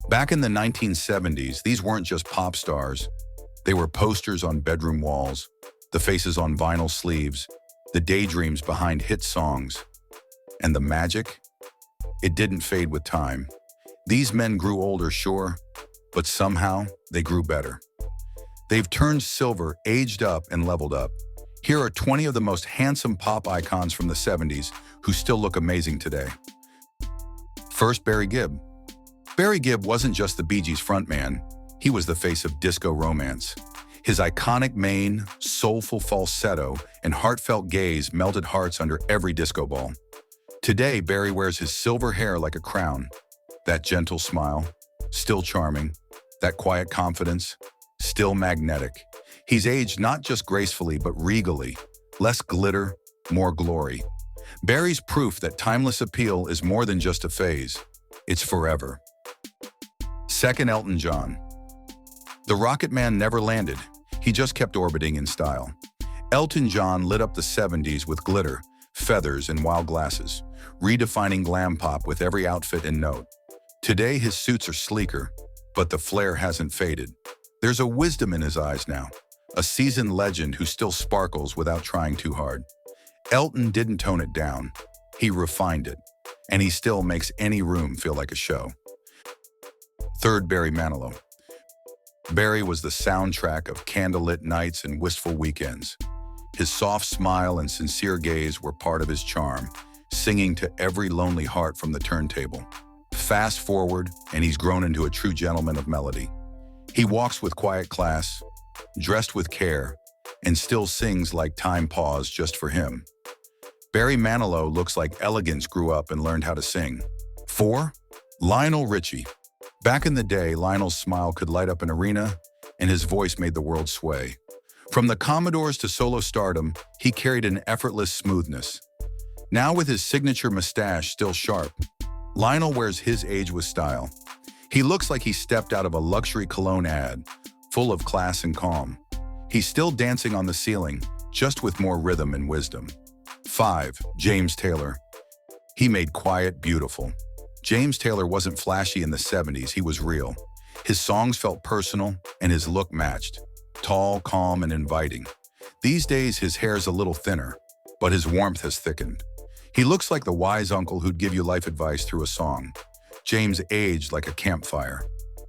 Back in the 1970s, these weren't just pop stars. They were posters on bedroom walls, the faces on vinyl sleeves, the daydreams behind hit songs. And the magic? It didn't fade with time. These men grew older, sure, but somehow they grew better. They've turned silver, aged up, and leveled up. Here are 20 of the most handsome pop icons from the 70s who still look amazing today. First, Barrygibb. Barrygibb wasn't just the Bee Gees frontman, he was the face of disco romance. His iconic mane, soulful falsetto, and heartfelt gaze melted hearts under every disco ball. Today, Barry wears his silver hair like a crown. That gentle smile, still charming. That quiet confidence, still magnetic. He's aged not just gracefully, but regally. Less glitter, more glory. Barry's proof that timeless appeal is more than just a phase. It's forever. Second, Elton John. The Rocket Man never landed. He just kept orbiting in style. Elton John lit up the 70s with glitter, feathers, and wild glasses, redefining glam pop with every outfit and note. Today, his suits are sleeker, but the flair hasn't faded. There's a wisdom in his eyes now, a seasoned legend who still sparkles without trying too hard. Elton didn't tone it down. He refined it, and he still makes any room feel like a show. Third, Barrymanilow. Barry was the soundtrack of candlelit nights and wistful weekends. His soft smile and sincere gaze were part of his charm, singing to every lonely heart from the turntable. Fast forward, and he's grown into a true gentleman of melody. He walks with quiet class, dressed with care, and still sings like time paused just for him. Barrymanilow looks like elegance grew up and learned how to sing. 4. Lionelrichie. Back in the day, Lionel's smile could light up an arena, and his voice made the world sway. From the Commodores to solo stardom, he carried an effortless smoothness. Now with his signature mustache still sharp, Lionel wears his age with style. He looks like he stepped out of a luxury cologne ad, full of class and calm. He's still dancing on the ceiling, just with more rhythm and wisdom. 5. Jamestaylor. He made quiet beautiful. Jamestaylor wasn't flashy in the 70s, he was real. His songs felt personal, and his look matched. Tall, calm, and inviting. These days, his hair's a little thinner, but his warmth has thickened. He looks like the wise uncle who'd give you life advice through a song. James aged like a campfire.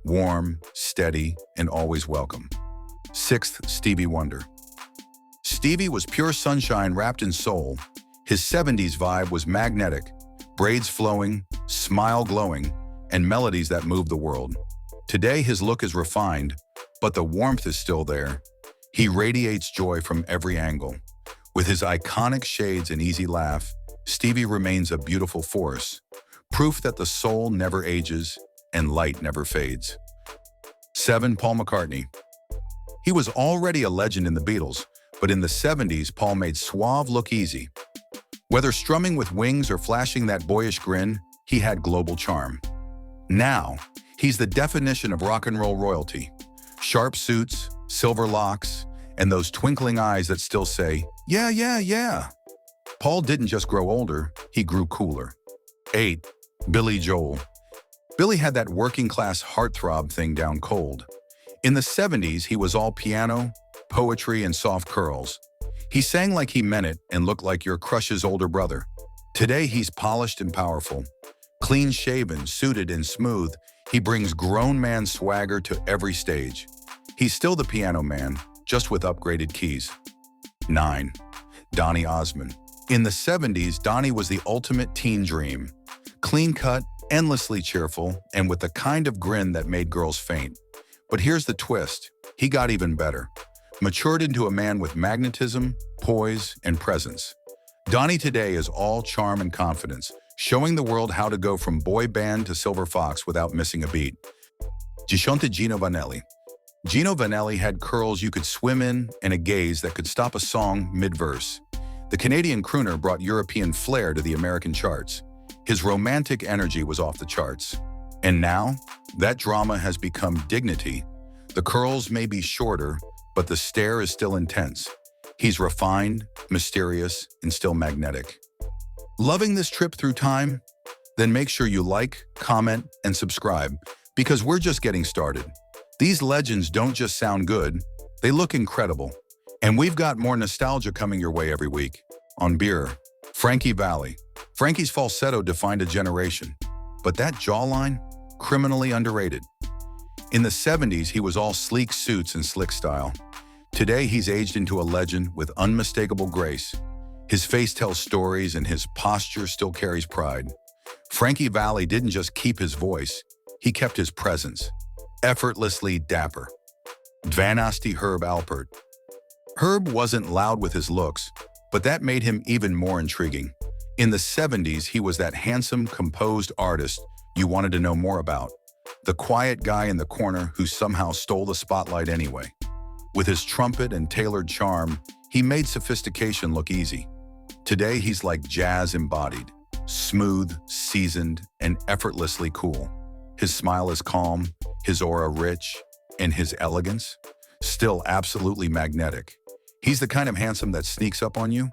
Warm, steady, and always welcome. 6th, Stevie Wonder. Stevie was pure sunshine wrapped in soul. His 70s vibe was magnetic, braids flowing, smile glowing, and melodies that moved the world. Today, his look is refined, but the warmth is still there. He radiates joy from every angle. With his iconic shades and easy laugh, Stevie remains a beautiful force, proof that the soul never ages and light never fades. 7. Paul McCartney. He was already a legend in the Beatles, but in the 70s, Paul made suave look easy. Whether strumming with wings or flashing that boyish grin, he had global charm. Now, he's the definition of rock and roll royalty. Sharp suits, silver locks, and those twinkling eyes that still say, yeah, yeah, yeah. Paul didn't just grow older, he grew cooler. 8. Billyjoel. Billy had that working-class heartthrob thing down cold. In the 70s, he was all piano, poetry, and soft curls. He sang like he meant it and looked like your crush's older brother. Today, he's polished and powerful. Clean-shaven, suited, and smooth, he brings grown man swagger to every stage. He's still the piano man, just with upgraded keys. 9. Donnyosmond. In the 70s, Donny was the ultimate teen dream. Clean-cut, endlessly cheerful, and with the kind of grin that made girls faint. But here's the twist. He got even better. Matured into a man with magnetism, poise, and presence. Donny today is all charm and confidence, showing the world how to go from boy band to silver fox without missing a beat. Ginovannelli. Ginovannelli had curls you could swim in and a gaze that could stop a song mid-verse. The Canadian crooner brought European flair to the American charts. His romantic energy was off the charts. And now, that drama has become dignity. The curls may be shorter, but the stare is still intense. He's refined, mysterious, and still magnetic. Loving this trip through time? Then make sure you like, comment, and subscribe. Because we're just getting started. These legends don't just sound good, they look incredible. And we've got more nostalgia coming your way every week. On Beer, Frankievalli. Frankie's falsetto defined a generation, but that jawline, criminally underrated. In the 70s, he was all sleek suits and slick style. Today, he's aged into a legend with unmistakable grace. His face tells stories and his posture still carries pride. Frankievalli didn't just keep his voice, he kept his presence. Effortlessly dapper. Dvanasti herbalpert. Herb wasn't loud with his looks, but that made him even more intriguing. In the 70s, he was that handsome, composed artist you wanted to know more about. The quiet guy in the corner who somehow stole the spotlight anyway. With his trumpet and tailored charm, he made sophistication look easy. Today, he's like jazz embodied, smooth, seasoned, and effortlessly cool. His smile is calm, his aura rich, and his elegance still absolutely magnetic. He's the kind of handsome that sneaks up on you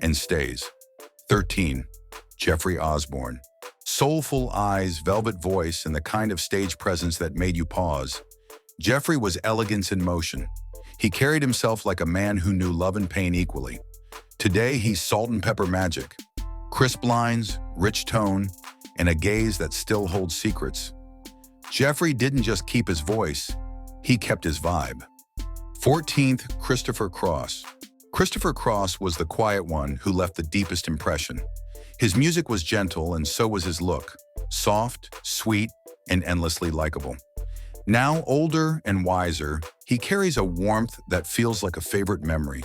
and stays. 13. Jeffreyosborne. Soulful eyes, velvet voice, and the kind of stage presence that made you pause. Jeffrey was elegance in motion. He carried himself like a man who knew love and pain equally. Today, he's salt and pepper magic. Crisp lines, rich tone, and a gaze that still holds secrets. Jeffrey didn't just keep his voice, he kept his vibe. 14th, Christophercross. Christophercross was the quiet one who left the deepest impression. His music was gentle and so was his look, soft, sweet, and endlessly likable. Now older and wiser, he carries a warmth that feels like a favorite memory.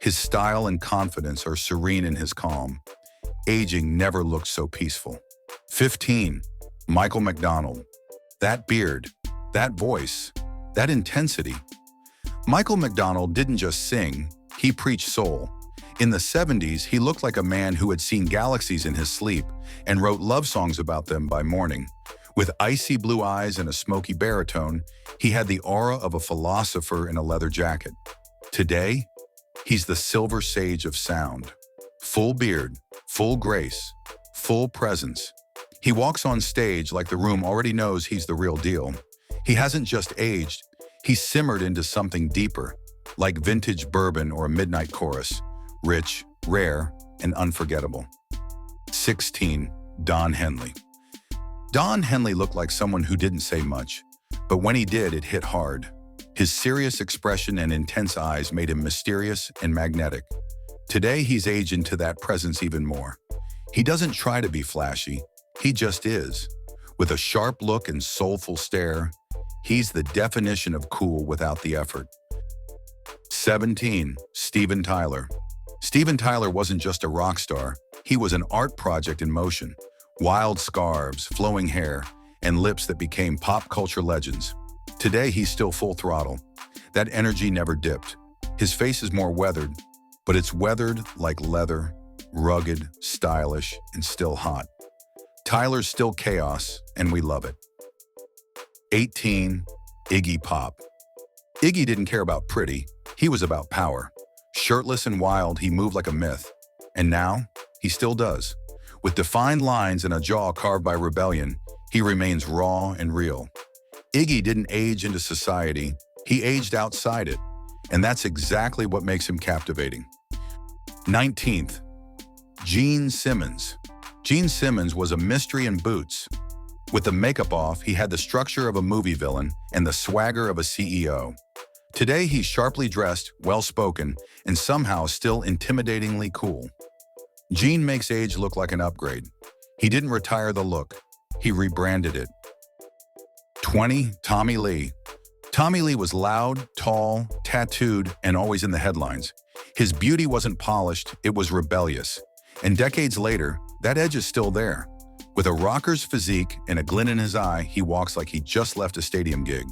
His style and confidence are serene in his calm. Aging never looked so peaceful. 15. Michaelmcdonald. That beard, that voice, that intensity. Michaelmcdonald didn't just sing, he preached soul. In the 70s, he looked like a man who had seen galaxies in his sleep and wrote love songs about them by morning. With icy blue eyes and a smoky baritone, he had the aura of a philosopher in a leather jacket. Today, he's the silver sage of sound. Full beard, full grace, full presence. He walks on stage like the room already knows he's the real deal. He hasn't just aged, he's simmered into something deeper, like vintage bourbon or a midnight chorus. Rich, rare, and unforgettable. 16. Donhenley. Donhenley looked like someone who didn't say much, but when he did, it hit hard. His serious expression and intense eyes made him mysterious and magnetic. Today, he's aged into that presence even more. He doesn't try to be flashy, he just is. With a sharp look and soulful stare, he's the definition of cool without the effort. 17. Steventyler. Steventyler wasn't just a rock star, he was an art project in motion. Wild scarves, flowing hair, and lips that became pop culture legends. Today, he's still full throttle. That energy never dipped. His face is more weathered, but it's weathered like leather, rugged, stylish, and still hot. Tyler's still chaos, and we love it. 18. Iggypop. Iggy didn't care about pretty, he was about power. Shirtless and wild, he moved like a myth. And now, he still does. With defined lines and a jaw carved by rebellion, he remains raw and real. Iggy didn't age into society, he aged outside it. And that's exactly what makes him captivating. 19th. Genesimmons. Genesimmons was a mystery in boots. With the makeup off, he had the structure of a movie villain and the swagger of a CEO. Today, he's sharply dressed, well-spoken, and somehow still intimidatingly cool. Gene makes age look like an upgrade. He didn't retire the look, he rebranded it. 20. Tommylee. Tommylee was loud, tall, tattooed, and always in the headlines. His beauty wasn't polished, it was rebellious. And decades later, that edge is still there. With a rocker's physique and a glint in his eye, he walks like he just left a stadium gig.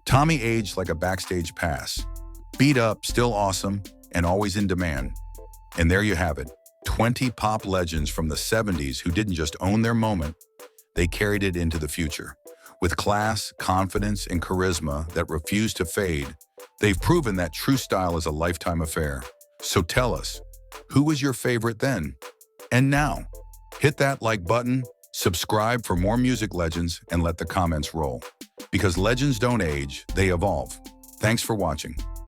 Tommy aged like a backstage pass. Beat up, still awesome, and always in demand. And there you have it, 20 pop legends from the 70s who didn't just own their moment, they carried it into the future. With class, confidence, and charisma that refuse to fade, they've proven that true style is a lifetime affair. So tell us, who was your favorite then? And now? Hit that like button, Subscribe for more music legends and let the comments roll. Because legends don't age, they evolve. Thanks for watching.